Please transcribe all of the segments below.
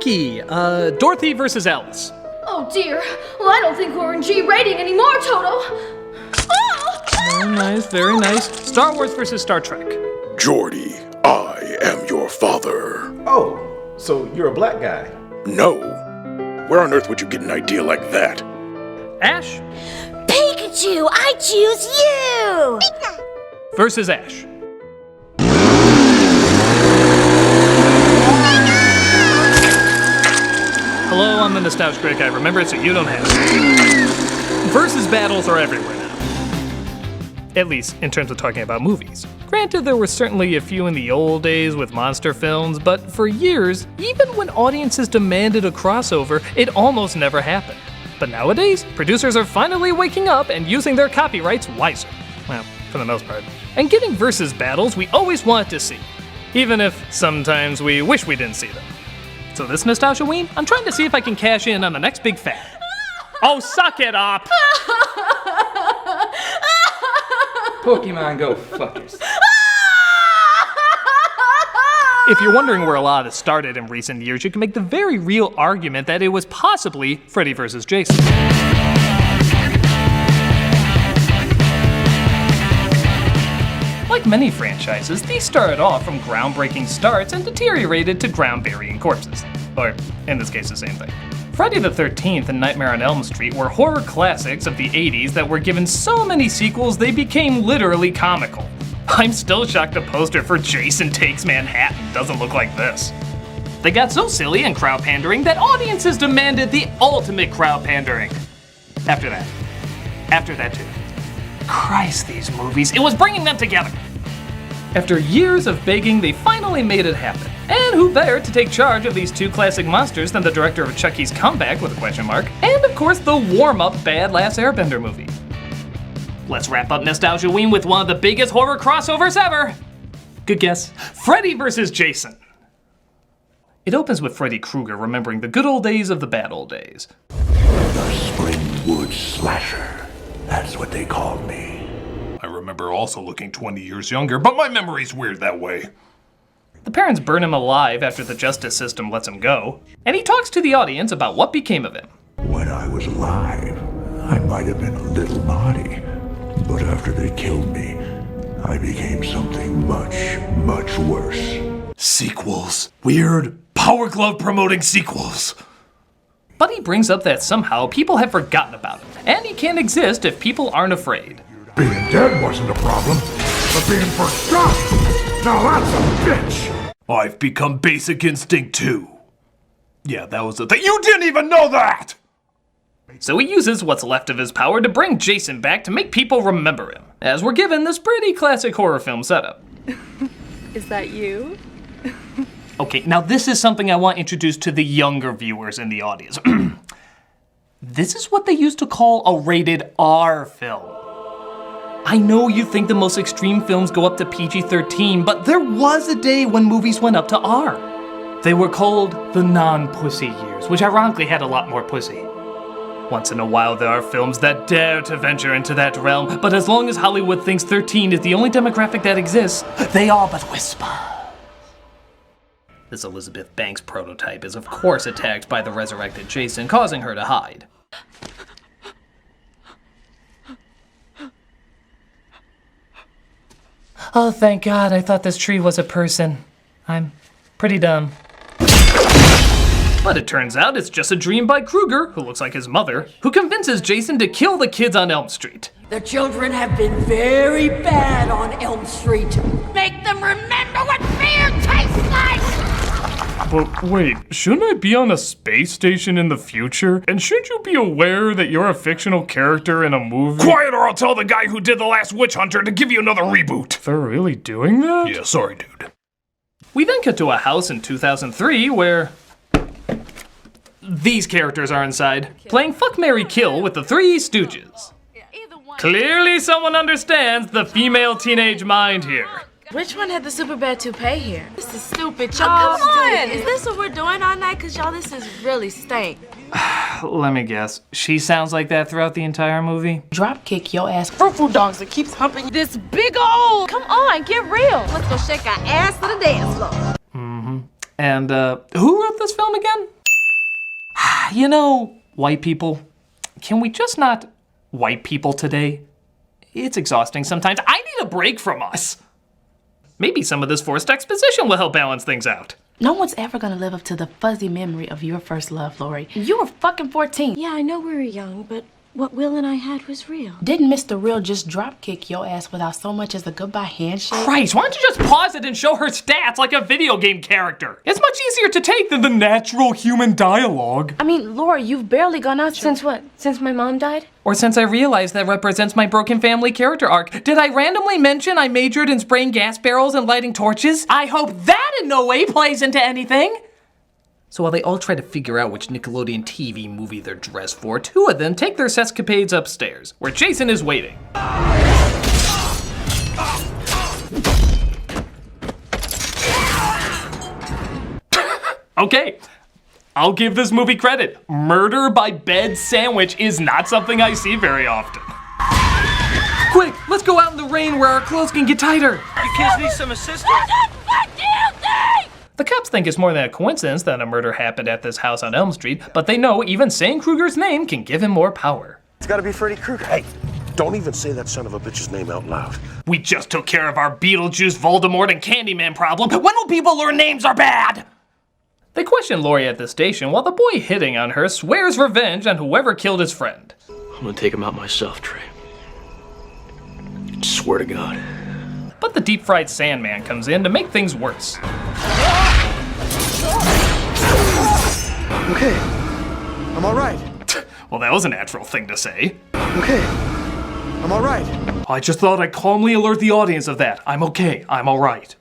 Ricky, Dorothy versus Alice. Oh dear. Well, I don't think we're in G rating anymore, Toto. Oh! Very nice, very nice. Star Wars versus Star Trek. Geordie, I am your father. Oh, so you're a black guy? No. Where on earth would you get an idea like that? Ash Pikachu, I choose you! versus Ash. Hello, I'm the nostalgia critic. I remember it so you don't have to. Versus battles are everywhere now. At least in terms of talking about movies. Granted, there were certainly a few in the old days with monster films, but for years, even when audiences demanded a crossover, it almost never happened. But nowadays, producers are finally waking up and using their copyrights wiser. Well, for the most part. And getting versus battles we always wanted to see, even if sometimes we wish we didn't see them. So this Nostalgia-ween, I'm trying to see if I can cash in on the next big fad. Oh, suck it up! Pokemon, go fuck yourself. If you're wondering where a lot of this started in recent years, you can make the very real argument that it was possibly Freddy vs. Jason. Like many franchises, these started off from groundbreaking starts and deteriorated to ground-burying corpses. Or, in this case, the same thing. Friday the 13th and Nightmare on Elm Street were horror classics of the 80s that were given so many sequels they became literally comical. I'm still shocked a poster for Jason Takes Manhattan doesn't look like this. They got so silly and crowd pandering that audiences demanded the ultimate crowd pandering. After that too. Christ, these movies, it was bringing them together. After years of begging, they finally made it happen. And who better to take charge of these two classic monsters than the director of Chucky's Comeback with a question mark, and of course the warm-up Bad Last Airbender movie. Let's wrap up Nostalgia-ween with one of the biggest horror crossovers ever. Good guess. Freddy vs. Jason. It opens with Freddy Krueger remembering the good old days of the bad old days. The Springwood Slasher. That's what they called me. I remember also looking 20 years younger, but my memory's weird that way. The parents burn him alive after the justice system lets him go, and he talks to the audience about what became of him. When I was alive, I might have been a little naughty, but after they killed me, I became something much, much worse. Sequels. Weird Power Glove promoting sequels. But he brings up that somehow people have forgotten about him, and he can't exist if people aren't afraid. Being dead wasn't a problem, but being forgotten, now that's a bitch! I've become Basic Instinct 2. Yeah, that was the thing. You didn't even know that! So he uses what's left of his power to bring Jason back to make people remember him, as we're given this pretty classic horror film setup. Is that you? Okay, now this is something I want introduced to the younger viewers in the audience. This is what they used to call a rated R film. I know you think the most extreme films go up to PG-13, but there was a day when movies went up to R. They were called the non-pussy years, which ironically had a lot more pussy. Once in a while there are films that dare to venture into that realm, but as long as Hollywood thinks 13 is the only demographic that exists, they all but whisper. This Elizabeth Banks prototype is of course attacked by the resurrected Jason, causing her to hide. Oh, thank God, I thought this tree was a person. I'm pretty dumb. But it turns out it's just a dream by Krueger, who looks like his mother, who convinces Jason to kill the kids on Elm Street. The children have been very bad on Elm Street. Make them remember what fear tastes like! But wait, shouldn't I be on a space station in the future? And shouldn't you be aware that you're a fictional character in a movie? Quiet or I'll tell the guy who did The Last Witch Hunter to give you another reboot. They're really doing that? Yeah, sorry, dude. We then cut to a house in 2003 where these characters are inside, playing Fuck, Marry, Kill with the Three Stooges. Clearly someone understands the female teenage mind here. Which one had the super bad toupee here? This is stupid, Oh, y'all. come on. Is this what we're doing all night? Cause y'all, this is really stank. Let me guess, she sounds like that throughout the entire movie? Drop kick your ass. Fruit dogs that keeps humping this big old. Come on, get real. Let's go shake our ass to the dance floor. And who wrote this film again? You know, white people, can we just not white people today? It's exhausting sometimes. I need a break from us. Maybe some of this forced exposition will help balance things out. No one's ever gonna live up to the fuzzy memory of your first love, Lori. You were fucking 14. Yeah, I know we were young, but what Will and I had was real. Didn't Mr. Real just drop kick your ass without so much as a goodbye handshake? Christ, why don't you just pause it and show her stats like a video game character? It's much easier to take than the natural human dialogue. I mean, Lori, you've barely gone out Since what? Since my mom died? Or since I realized that represents my broken family character arc. Did I randomly mention I majored in spraying gas barrels and lighting torches? I hope that in no way plays into anything. So while they all try to figure out which Nickelodeon TV movie they're dressed for, two of them take their sescapades upstairs, where Jason is waiting. Okay, I'll give this movie credit. Murder by bed sandwich is not something I see very often. Quick, let's go out in the rain where our clothes can get tighter. You kids need some assistance? The cops think it's more than a coincidence that a murder happened at this house on Elm Street, but they know even saying Krueger's name can give him more power. It's gotta be Freddy Krueger. Hey, don't even say that son of a bitch's name out loud. We just took care of our Beetlejuice, Voldemort, and Candyman problem. When will people learn names are bad? They question Lori at the station while the boy hitting on her swears revenge on whoever killed his friend. I'm gonna take him out myself, Trey. Swear to God. But the deep-fried Sandman comes in to make things worse. Okay, I'm all right. Well, that was a natural thing to say. Okay, I'm all right. I just thought I'd calmly alert the audience of that. I'm okay, I'm all right.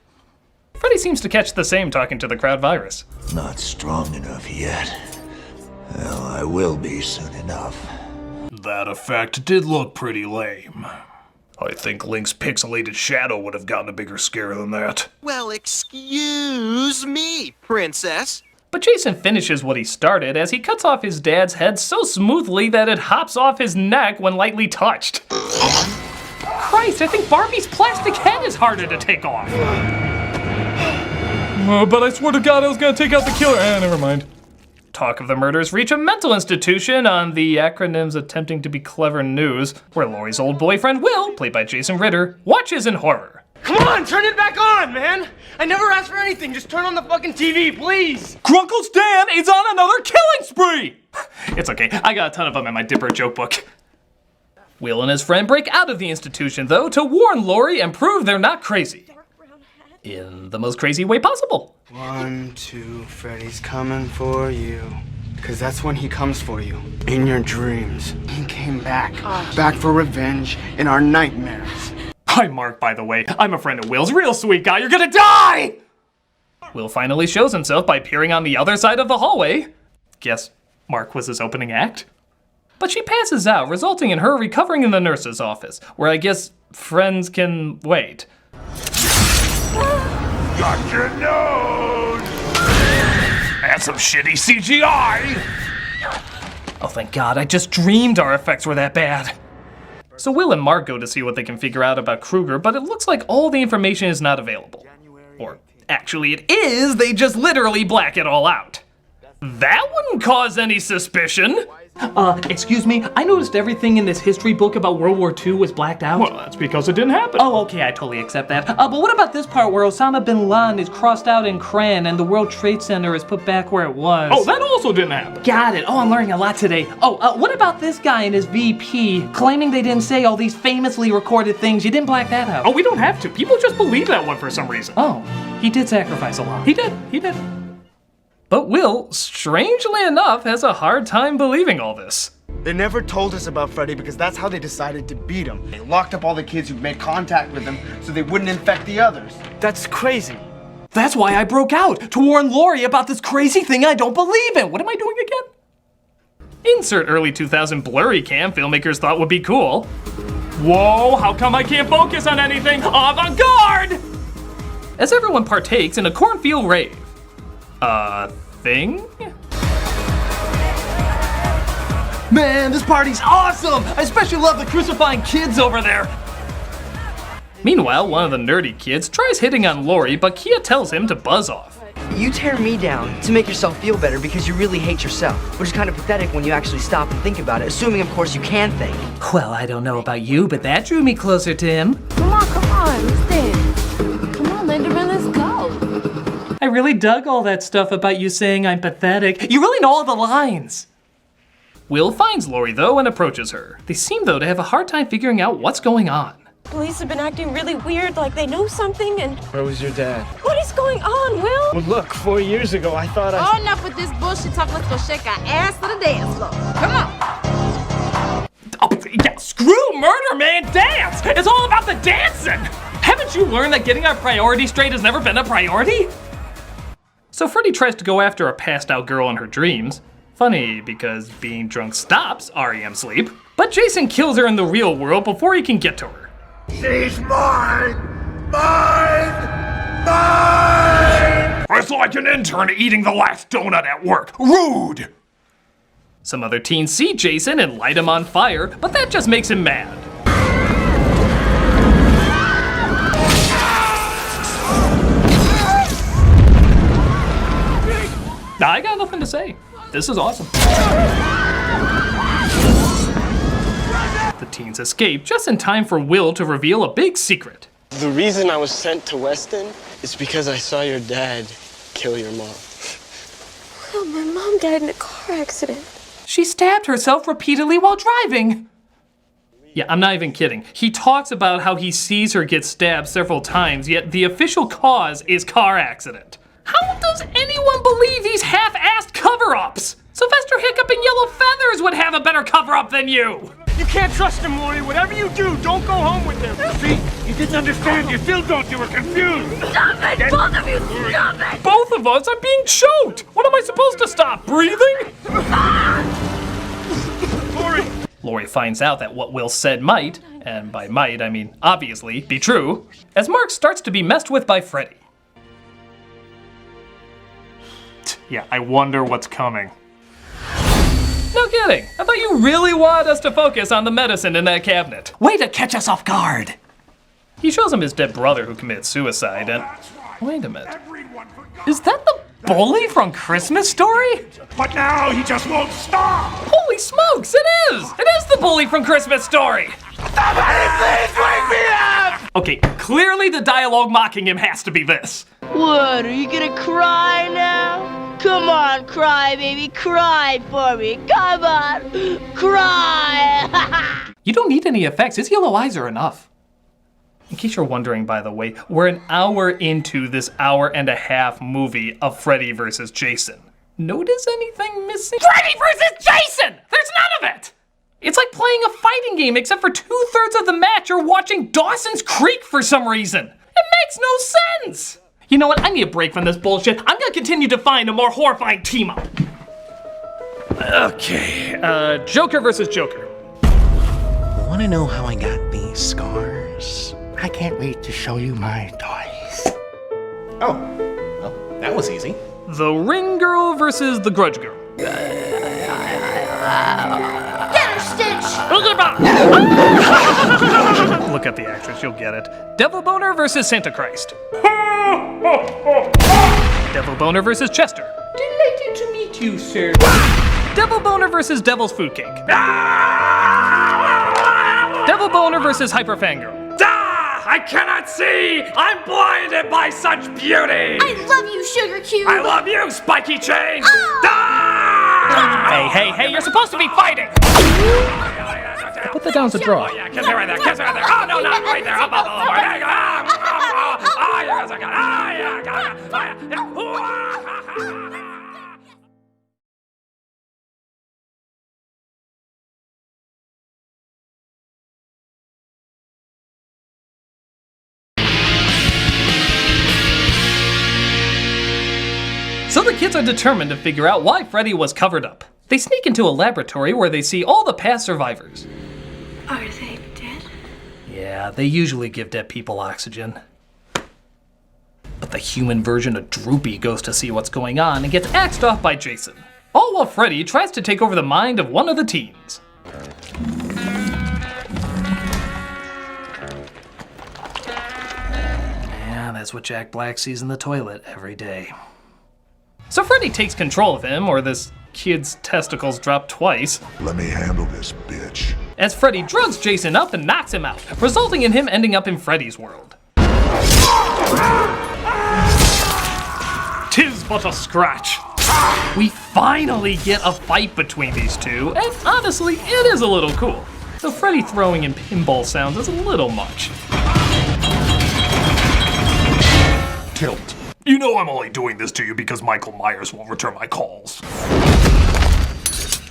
Freddy seems to catch the same talking to the crowd virus. Not strong enough yet. Well, I will be soon enough. That effect did look pretty lame. I think Link's pixelated shadow would have gotten a bigger scare than that. Well, excuse me, princess. But Jason finishes what he started as he cuts off his dad's head so smoothly that it hops off his neck when lightly touched. Christ, I think Barbie's plastic head is harder to take off. But I swear to God I was gonna take out the killer. Never mind. Talk of the murders reach a mental institution on the acronyms attempting to be clever news, where Lori's old boyfriend Will, played by Jason Ritter, watches in horror. Come on, turn it back on, man! I never asked for anything, just turn on the fucking TV, please! Grunkle Stan is on another killing spree! It's okay, I got a ton of them in my Dipper joke book. Will and his friend break out of the institution, though, to warn Lori and prove they're not crazy. In the most crazy way possible. 1, 2, Freddy's coming for you. Cause that's when he comes for you. In your dreams. He came back. Back for revenge in our nightmares. Hi, Mark, by the way. I'm a friend of Will's. Real sweet guy. You're gonna die! Will finally shows himself by appearing on the other side of the hallway. Guess Mark was his opening act? But she passes out, resulting in her recovering in the nurse's office, where I guess friends can wait. Got your nose! That's some shitty CGI! Oh, thank God, I just dreamed our effects were that bad. So Will and Mark go to see what they can figure out about Krueger, but it looks like all the information is not available. Or actually it is, they just literally black it all out. That wouldn't cause any suspicion. Excuse me, I noticed everything in this history book about World War II was blacked out. Well, that's because it didn't happen. Oh, okay, I totally accept that. But what about this part where Osama bin Laden is crossed out in crayon and the World Trade Center is put back where it was? Oh, that also didn't happen. Got it. Oh, I'm learning a lot today. Oh, what about this guy and his VP claiming they didn't say all these famously recorded things? You didn't black that out. Oh, we don't have to. People just believe that one for some reason. Oh, he did sacrifice a lot. He did. But Will, strangely enough, has a hard time believing all this. They never told us about Freddy because that's how they decided to beat him. They locked up all the kids who made contact with him so they wouldn't infect the others. That's crazy. That's why I broke out, to warn Lori about this crazy thing I don't believe in. What am I doing again? Insert early 2000 blurry cam filmmakers thought would be cool. Whoa, how come I can't focus on anything? Avant-garde! As everyone partakes in a cornfield rave. Thing? Man, this party's awesome! I especially love the crucifying kids over there! Meanwhile, one of the nerdy kids tries hitting on Lori, but Kia tells him to buzz off. You tear me down to make yourself feel better because you really hate yourself, which is kind of pathetic when you actually stop and think about it, assuming, of course, you can think. Well, I don't know about you, but that drew me closer to him. Come on, let's dance. Come on, Linderman, let's go. I really dug all that stuff about you saying I'm pathetic. You really know all the lines. Will finds Lori, though, and approaches her. They seem, though, to have a hard time figuring out what's going on. Police have been acting really weird, like they know something, and... Where was your dad? What is going on, Will? Well, look, 4 years ago, I thought Oh, enough with this bullshit talk. Let's go shake our ass to the dance floor. Come on. Oh, yeah, screw murder, man, dance! It's all about the dancing! Haven't you learned that getting our priorities straight has never been a priority? So Freddy tries to go after a passed out girl in her dreams. Funny, because being drunk stops REM sleep. But Jason kills her in the real world before he can get to her. She's mine! Mine! Mine! It's like an intern eating the last donut at work. Rude! Some other teens see Jason and light him on fire, but that just makes him mad. I got nothing to say. This is awesome. The teens escape just in time for Will to reveal a big secret. The reason I was sent to Weston is because I saw your dad kill your mom. Will, my mom died in a car accident. She stabbed herself repeatedly while driving. Yeah, I'm not even kidding. He talks about how he sees her get stabbed several times, yet the official cause is car accident. How does anyone believe these half-assed cover-ups? Sylvester Hiccup and Yellow Feathers would have a better cover-up than you! You can't trust him, Lori. Whatever you do, don't go home with him. See? You didn't understand. You still don't. You were confused. Stop it! Both of you, stop it! Both of us are being choked! What am I supposed to stop, breathing? Lori! Lori finds out that what Will said might, and by might I mean obviously, be true, as Mark starts to be messed with by Freddy. Yeah, I wonder what's coming. No kidding. I thought you really wanted us to focus on the medicine in that cabinet. Way to catch us off guard. He shows him his dead brother who committed suicide and... Wait a minute. Is that the bully from Christmas Story? But now he just won't stop. Holy smokes, it is! It is the bully from Christmas Story! Somebody please wake me up! Okay, clearly the dialogue mocking him has to be this. What, are you gonna cry now? Come on, cry, baby, cry for me. Come on, cry. You don't need any effects. His yellow eyes are enough. In case you're wondering, by the way, we're an hour into this hour-and-a-half movie of Freddy versus Jason. Notice anything missing? Freddy versus Jason! There's none of it! It's like playing a fighting game, except for 2/3 of the match you're watching Dawson's Creek for some reason. It makes no sense! You know what? I need a break from this bullshit. I'm gonna continue to find a more horrifying team-up. Okay, Joker versus Joker. Wanna know how I got these scars? I can't wait to show you my toys. Oh, well, that was easy. The Ring Girl versus the Grudge Girl. Get her, Stitch! Look at the actress, you'll get it. Devil Boner versus Santa Christ. Devil Boner versus Chester. Delighted to meet you, sir. Devil Boner versus Devil's Food Cake. Devil Boner versus Hyper Fangirl. I cannot see! I'm blinded by such beauty! I love you, Sugar Cube! I love you, Spiky Chain! Hey, you're supposed to be fighting! Put that down to draw. Oh, yeah, kiss me right there, kiss me right there! Oh, no, not right there! Up, up, up, there you go! Ah, you guys are good! Ah, yeah! So the kids are determined to figure out why Freddy was covered up. They sneak into a laboratory where they see all the past survivors. Are they dead? Yeah, they usually give dead people oxygen. But the human version of Droopy goes to see what's going on and gets axed off by Jason. All while Freddy tries to take over the mind of one of the teens. Yeah, that's what Jack Black sees in the toilet every day. So Freddy takes control of him, or this kid's testicles drop twice. Let me handle this, bitch. As Freddy drugs Jason up and knocks him out, resulting in him ending up in Freddy's world. 'Tis but a scratch. We finally get a fight between these two, and honestly, it is a little cool. Though Freddy throwing in pinball sounds is a little much. Tilt. You know I'm only doing this to you because Michael Myers won't return my calls.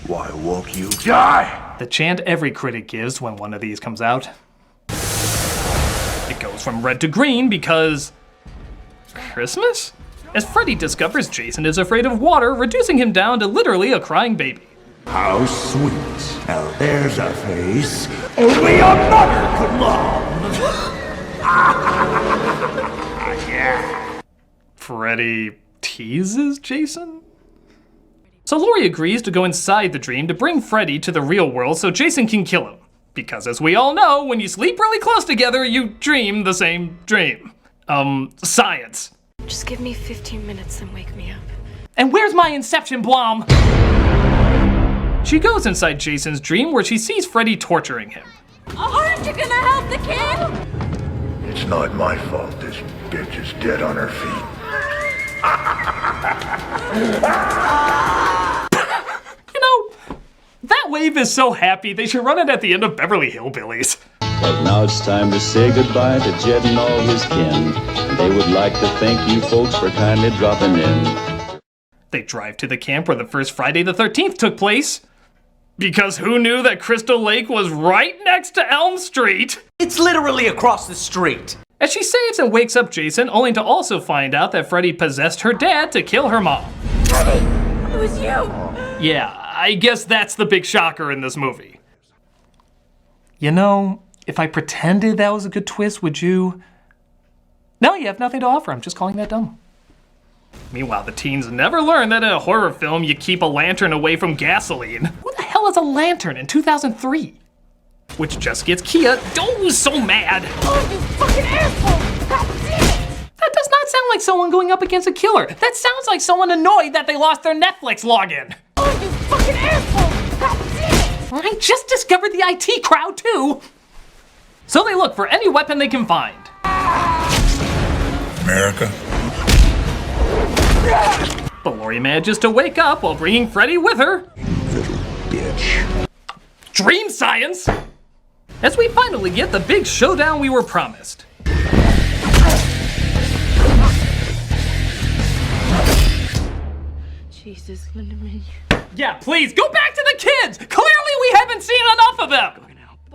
Why won't you die? The chant every critic gives when one of these comes out. It goes from red to green because... Christmas? As Freddy discovers Jason is afraid of water, reducing him down to literally a crying baby. How sweet. Now there's a face only a mother could love. Yeah. Freddy teases Jason? So Laurie agrees to go inside the dream to bring Freddy to the real world so Jason can kill him. Because as we all know, when you sleep really close together, you dream the same dream. Science. Just give me 15 minutes and wake me up. And where's my Inception Blom? She goes inside Jason's dream where she sees Freddy torturing him. Aren't you gonna help the kid? It's not my fault this bitch is dead on her feet. You know, that wave is so happy they should run it at the end of Beverly Hillbillies. But now it's time to say goodbye to Jed and all his kin. They would like to thank you folks for kindly dropping in. They drive to the camp where the first Friday the 13th took place. Because who knew that Crystal Lake was right next to Elm Street? It's literally across the street. As she saves and wakes up Jason, only to also find out that Freddy possessed her dad to kill her mom. Freddy, it was you. Yeah, I guess that's the big shocker in this movie. You know, if I pretended that was a good twist, would you? No, you have nothing to offer. I'm just calling that dumb. Meanwhile, the teens never learn that in a horror film, you keep a lantern away from gasoline. Who the hell is a lantern in 2003? Which just gets Kia so mad. Oh, you fucking asshole! God damn it! That does not sound like someone going up against a killer. That sounds like someone annoyed that they lost their Netflix login. Oh, you fucking asshole! God damn it! I just discovered the IT crowd too. So they look for any weapon they can find. America. But Laurie manages to wake up while bringing Freddy with her. Little bitch. Dream science! As we finally get the big showdown we were promised. Jesus, Lindemann. Yeah, please, go back to the kids! Clearly we haven't seen enough of them!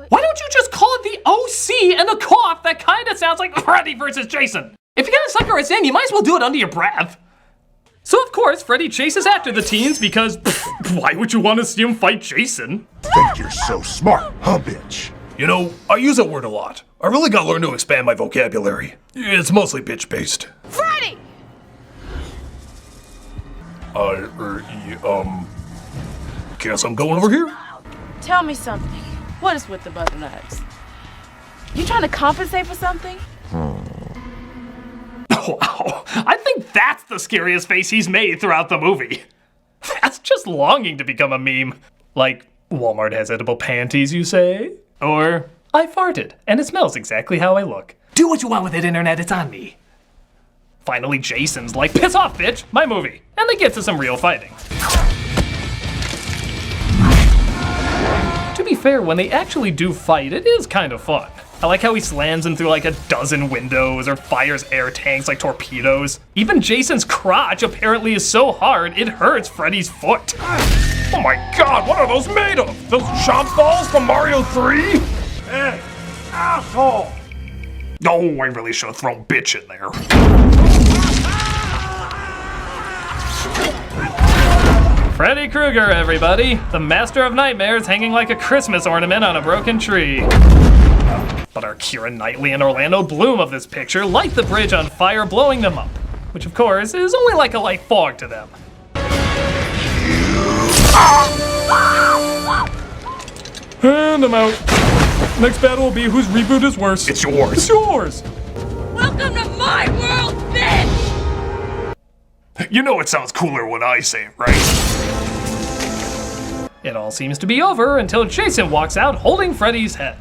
Why don't you just call it the OC and a cough that kinda sounds like Freddy versus Jason? If you're gonna sucker us in, you might as well do it under your breath. So of course, Freddy chases after the teens because why would you want to see him fight Jason? Think you're so smart, huh, bitch? You know, I use that word a lot. I really gotta learn to expand my vocabulary. It's mostly bitch-based. Freddy! Guess I'm going over here? Tell me something. What is with the butternuts? You trying to compensate for something? Wow, I think that's the scariest face he's made throughout the movie. That's just longing to become a meme. Like, Walmart has edible panties, you say? Or, I farted, and it smells exactly how I look. Do what you want with it, internet, it's on me. Finally, Jason's like, piss off, bitch, my movie. And they get to some real fighting. To be fair, when they actually do fight, it is kind of fun. I like how he slams him through like a dozen windows or fires air tanks like torpedoes. Even Jason's crotch apparently is so hard it hurts Freddy's foot. Oh my god, what are those made of? Those chomp balls from Mario 3? Hey, asshole! Oh, I really should have thrown bitch in there. Freddy Krueger, everybody. The master of nightmares hanging like a Christmas ornament on a broken tree. But our Keira Knightley and Orlando Bloom of this picture light the bridge on fire, blowing them up. Which, of course, is only like a light fog to them. And I'm out. Next battle will be whose reboot is worse. It's yours. It's yours! Welcome to my world, bitch! You know it sounds cooler when I say it, right? It all seems to be over until Jason walks out holding Freddy's head.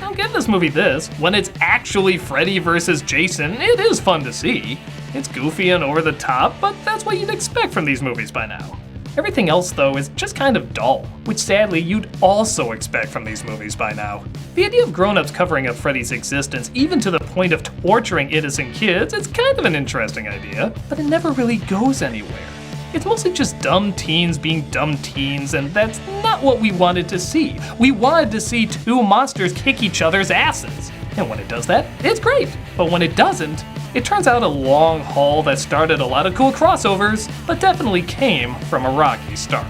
I'll give this movie this. When it's actually Freddy versus Jason, it is fun to see. It's goofy and over the top, but that's what you'd expect from these movies by now. Everything else, though, is just kind of dull, which sadly you'd also expect from these movies by now. The idea of grown-ups covering up Freddy's existence, even to the point of torturing innocent kids, is kind of an interesting idea, but it never really goes anywhere. It's mostly just dumb teens being dumb teens, and that's not what we wanted to see. We wanted to see two monsters kick each other's asses. And when it does that, it's great. But when it doesn't, it turns out a long haul that started a lot of cool crossovers, but definitely came from a rocky start.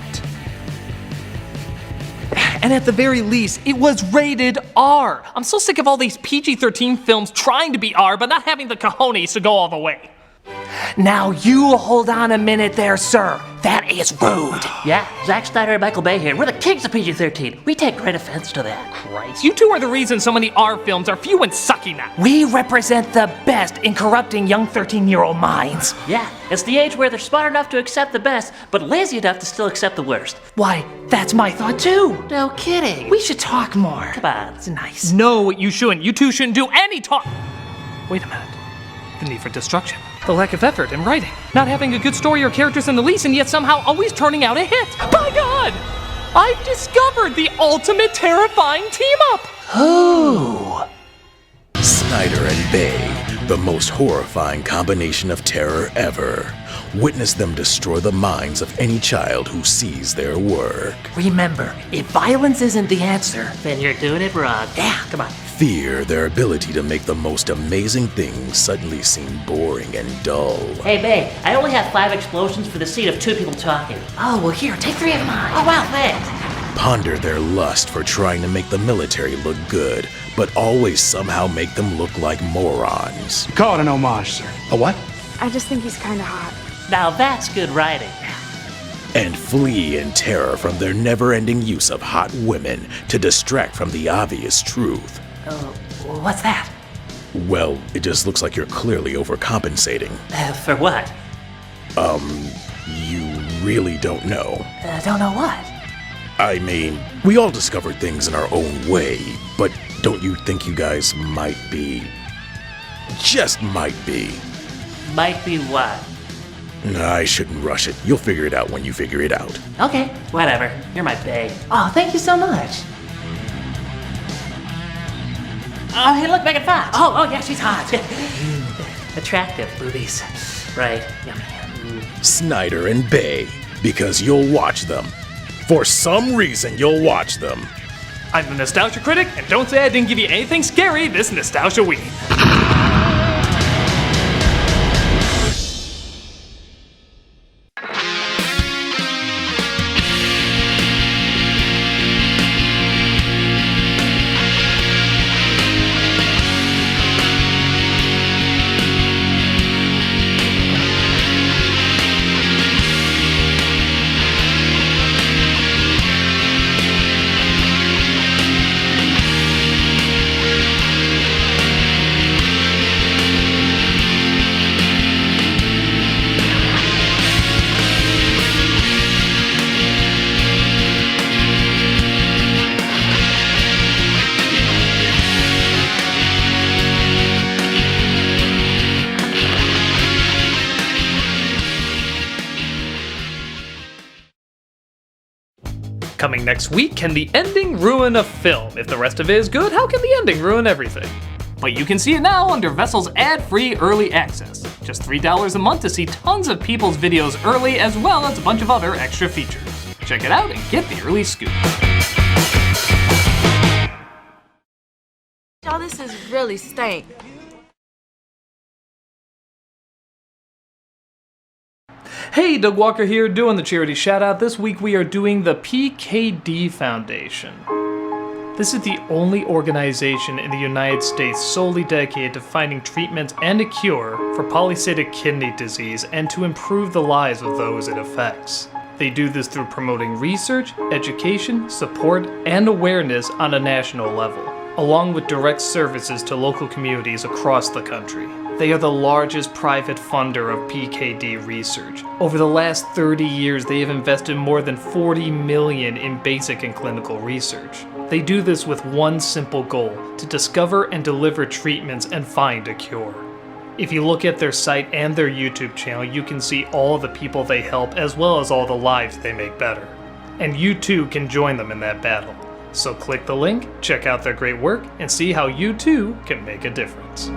And at the very least, it was rated R. I'm so sick of all these PG-13 films trying to be R, but not having the cojones to go all the way. Now you hold on a minute there, sir. That is rude. Yeah, Zack Snyder and Michael Bay here. We're the kings of PG-13. We take great offense to that. Christ, you two are the reason so many R films are few and sucky now. We represent the best in corrupting young 13-year-old minds. Yeah, it's the age where they're smart enough to accept the best, but lazy enough to still accept the worst. Why, that's my thought too. No kidding. We should talk more. Come on. It's nice. No, you shouldn't. You two shouldn't do any talk. Wait a minute. The need for destruction. The lack of effort in writing. Not having a good story or characters in the least, and yet somehow always turning out a hit. By God! I've discovered the ultimate terrifying team-up! Who? Snyder and Bay, the most horrifying combination of terror ever. Witness them destroy the minds of any child who sees their work. Remember, if violence isn't the answer, then you're doing it wrong. Yeah, come on. Fear their ability to make the most amazing things suddenly seem boring and dull. Hey, babe, I only have 5 explosions for the scene of 2 people talking. Oh, well, here, take 3 of mine. Oh, wow, thanks. Ponder their lust for trying to make the military look good, but always somehow make them look like morons. Call it an homage, sir. A what? I just think he's kind of hot. Now that's good writing. And flee in terror from their never-ending use of hot women to distract from the obvious truth. What's that? Well, it just looks like you're clearly overcompensating. For what? You really don't know. Don't know what? I mean, we all discover things in our own way, but don't you think you guys might be... just might be... Might be what? I shouldn't rush it. You'll figure it out when you figure it out. Okay, whatever. You're my bae. Oh, thank you so much. Oh, hey, look, Megan Fox. Oh, yeah, she's hot. Attractive. Boobies. Right. Yummy. Snyder and Bay, because you'll watch them. For some reason, you'll watch them. I'm the Nostalgia Critic, and don't say I didn't give you anything scary this Nostalgia Week. Coming next week, can the ending ruin a film? If the rest of it is good, how can the ending ruin everything? But you can see it now under Vessel's ad-free early access. Just $3 a month to see tons of people's videos early, as well as a bunch of other extra features. Check it out and get the early scoop. Y'all, this is really stank. Hey, Doug Walker here, doing the charity shout out. This week we are doing the PKD Foundation. This is the only organization in the United States solely dedicated to finding treatments and a cure for polycystic kidney disease and to improve the lives of those it affects. They do this through promoting research, education, support, and awareness on a national level, along with direct services to local communities across the country. They are the largest private funder of PKD research. Over the last 30 years, they have invested more than $40 million in basic and clinical research. They do this with one simple goal: to discover and deliver treatments and find a cure. If you look at their site and their YouTube channel, you can see all the people they help as well as all the lives they make better. And you too can join them in that battle. So click the link, check out their great work, and see how you too can make a difference.